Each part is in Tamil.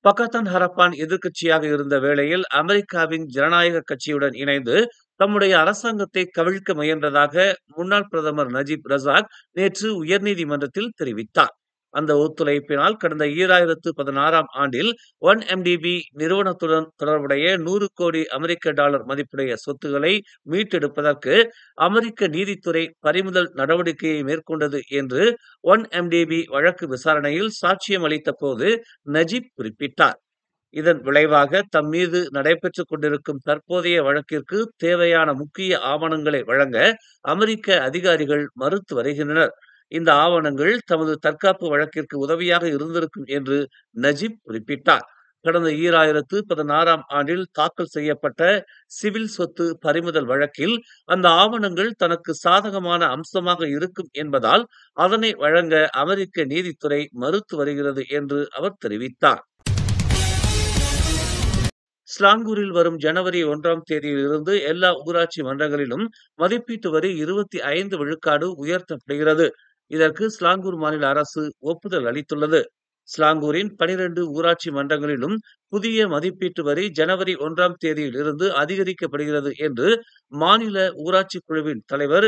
பக்கத்தான் ஹரப்பான் எதிர்க்கட்சியாக இருந்த வேளையில் அமெரிக்காவின் ஜனநாயக கட்சியுடன் இணைந்து தம்முடைய அரசாங்கத்தை கவிழ்க்க முயன்றதாக முன்னாள் பிரதமர் நஜீப் ரசாக் நேற்று உயர்நீதிமன்றத்தில் தெரிவித்தார். அந்த ஒத்துழைப்பினால் கடந்த 2016ஆம் ஆண்டில் 1MDB நிறுவனத்துடன் தொடர்புடைய 100 கோடி அமெரிக்க டாலர் மதிப்புடைய சொத்துக்களை மீட்டெடுப்பதற்கு அமெரிக்க நீதித்துறை பறிமுதல் நடவடிக்கையை மேற்கொண்டது என்று 1MDB வழக்கு விசாரணையில் சாட்சியம் அளித்த போது நஜீப் குறிப்பிட்டார். இதன் விளைவாக தம் மீது நடைபெற்றுக் கொண்டிருக்கும் தற்போதைய வழக்கிற்கு தேவையான முக்கிய ஆவணங்களை வழங்க அமெரிக்க அதிகாரிகள் மறுத்து வருகின்றனர். இந்த ஆவணங்கள் தமது தற்காப்பு வழக்கிற்கு உதவியாக இருந்திருக்கும் என்று நஜீப் குறிப்பிட்டார். கடந்த 2016ஆம் ஆண்டில் தாக்கல் செய்யப்பட்ட சிவில் சொத்து பறிமுதல் வழக்கில் அந்த ஆவணங்கள் தனக்கு சாதகமான அம்சமாக இருக்கும் என்பதால் அதனை வழங்க அமெரிக்க நீதித்துறை மறுத்து வருகிறது என்று அவர் தெரிவித்தார். ஸ்லாங்கூரில் வரும் ஜனவரி 1ஆம் தேதியிலிருந்து எல்லா ஊராட்சி மன்றங்களிலும் மதிப்பீட்டு வரி 25 விழுக்காடு உயர்த்தப்படுகிறது. இதற்கு ஸ்லாங்கூர் மாநில அரசு ஒப்புதல் அளித்துள்ளது. ஸ்லாங்கூரின் 12 ஊராட்சி மன்றங்களிலும் புதிய மதிப்பீட்டு வரி ஜனவரி 1ஆம் தேதியில் இருந்து அதிகரிக்கப்படுகிறது என்று மாநில ஊராட்சி குழுவின் தலைவர்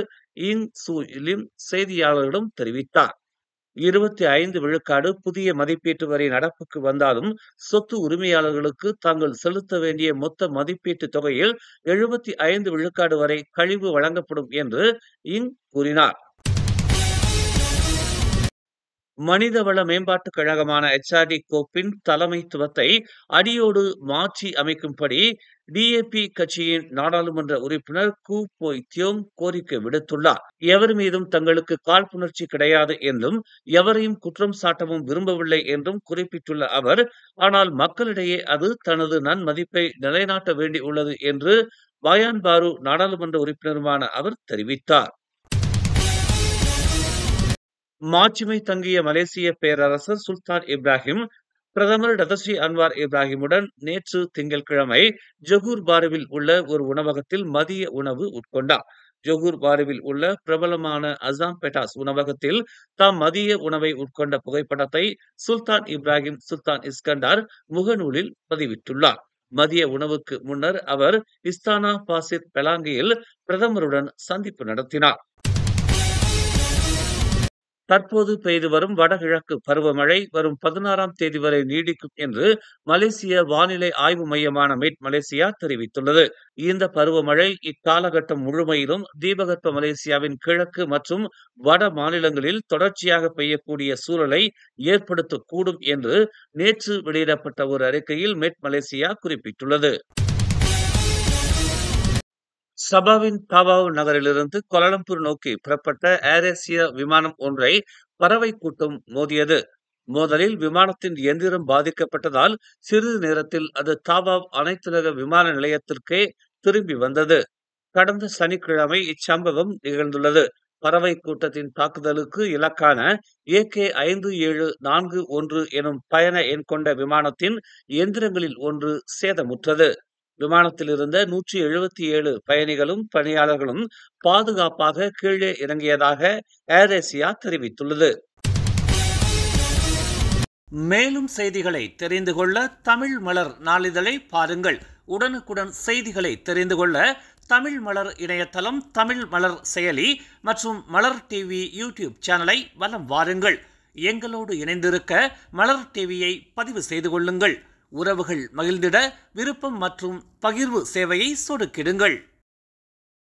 இங் சு லிம் செய்தியாளர்களிடம் தெரிவித்தார். 25 விழுக்காடு புதிய மதிப்பீட்டு வரி நடப்புக்கு வந்தாலும் சொத்து உரிமையாளர்களுக்கு தாங்கள் செலுத்த வேண்டிய மொத்த மதிப்பீட்டு தொகையில் 75 விழுக்காடு வரை கழிவு வழங்கப்படும் என்று இங் கூறினார். மனிதவள மேம்பாட்டுக் கழகமான HRD கோப்பின் தலைமைத்துவத்தை அடியோடு மாற்றி அமைக்கும்படி DAP கட்சியின் நாடாளுமன்ற உறுப்பினர் கு போய் தியோங் கோரிக்கை விடுத்துள்ளார். எவர் மீதும் தங்களுக்கு காழ்ப்புணர்ச்சி கிடையாது என்றும் எவரையும் குற்றம் சாட்டவும் விரும்பவில்லை என்றும் குறிப்பிட்டுள்ள அவர், ஆனால் மக்களிடையே அது தனது நன்மதிப்பை நிலைநாட்ட வேண்டியுள்ளது என்று பயான் பாரு நாடாளுமன்ற உறுப்பினருமான அவர் தெரிவித்தார். மாட்சிமை தங்கிய மலேசிய பேரரசர் சுல்தான் இப்ராஹிம் பிரதமர் டதஸ்ரீ அன்வார் இப்ராஹிமுடன் நேற்று திங்கட்கிழமை ஜொகூர் பாருவில் உள்ள ஒரு உணவகத்தில் மதிய உணவு உட்கொண்டார். ஜொகூர் பாருவில் உள்ள பிரபலமான அசாம் பெட்டாஸ் உணவகத்தில் தாம் மதிய உணவை உட்கொண்ட புகைப்படத்தை சுல்தான் இப்ராஹிம் சுல்தான் இஸ்கண்டார் முகநூலில் பதிவிட்டுள்ளார். மதிய உணவுக்கு முன்னர் அவர் இஸ்தானா பாசித் பெலாங்கியில் பிரதமருடன் சந்திப்பு நடத்தினார். தற்போது பெய்து வரும் வடகிழக்கு பருவமழை வரும் 16ஆம் தேதி வரை நீடிக்கும் என்று மலேசிய வானிலை ஆய்வு மையமான மெட் மலேசியா தெரிவித்துள்ளது. இந்த பருவமழை இக்காலகட்டம் முழுமையிலும் தீபகற்ப மலேசியாவின் கிழக்கு மற்றும் வட மாநிலங்களில் தொடர்ச்சியாக பெய்யக்கூடிய சூழலை ஏற்படுத்தக்கூடும் என்று நேற்று வெளியிடப்பட்ட ஒரு அறிக்கையில் மெட் மலேசியா குறிப்பிட்டுள்ளது. சபாவின் தாவாவ் நகரிலிருந்து கோலாலம்பூர் நோக்கி புறப்பட்ட ஏர் ஏசியா விமானம் ஒன்றை பறவை கூட்டம் மோதியது. மோதலில் விமானத்தின் எந்திரம் பாதிக்கப்பட்டதால் சிறிது நேரத்தில் அது தாவாவ் அனைத்துலக விமான நிலையத்திற்கே திரும்பி வந்தது. கடந்த சனிக்கிழமை இச்சம்பவம் நிகழ்ந்துள்ளது. பறவை கூட்டத்தின் தாக்குதலுக்கு இலக்கான AK-5741 எனும் பயண எண் கொண்ட விமானத்தின் எந்திரங்களில் ஒன்று சேதமுற்றது. விமானத்தில் இருந்த 177 பயணிகளும் பணியாளர்களும் பாதுகாப்பாக கீழே இறங்கியதாக ஏர் ஏசியா தெரிவித்துள்ளது. மேலும் செய்திகளை தெரிந்து கொள்ள தமிழ் மலர் நாளிதழை பாருங்கள். உடனுக்குடன் செய்திகளை தெரிந்து கொள்ள தமிழ் மலர் இணையதளம், தமிழ் மலர் செயலி மற்றும் மலர் டிவி யூடியூப் சேனலை வலம் வாருங்கள். எங்களோடு இணைந்திருக்க மலர் டிவியை பதிவு செய்து கொள்ளுங்கள். உறவுகள் மகிழ்ந்திட விருப்பம் மற்றும் பகிர்வு சேவையை சொடுக்கிடுங்கள்.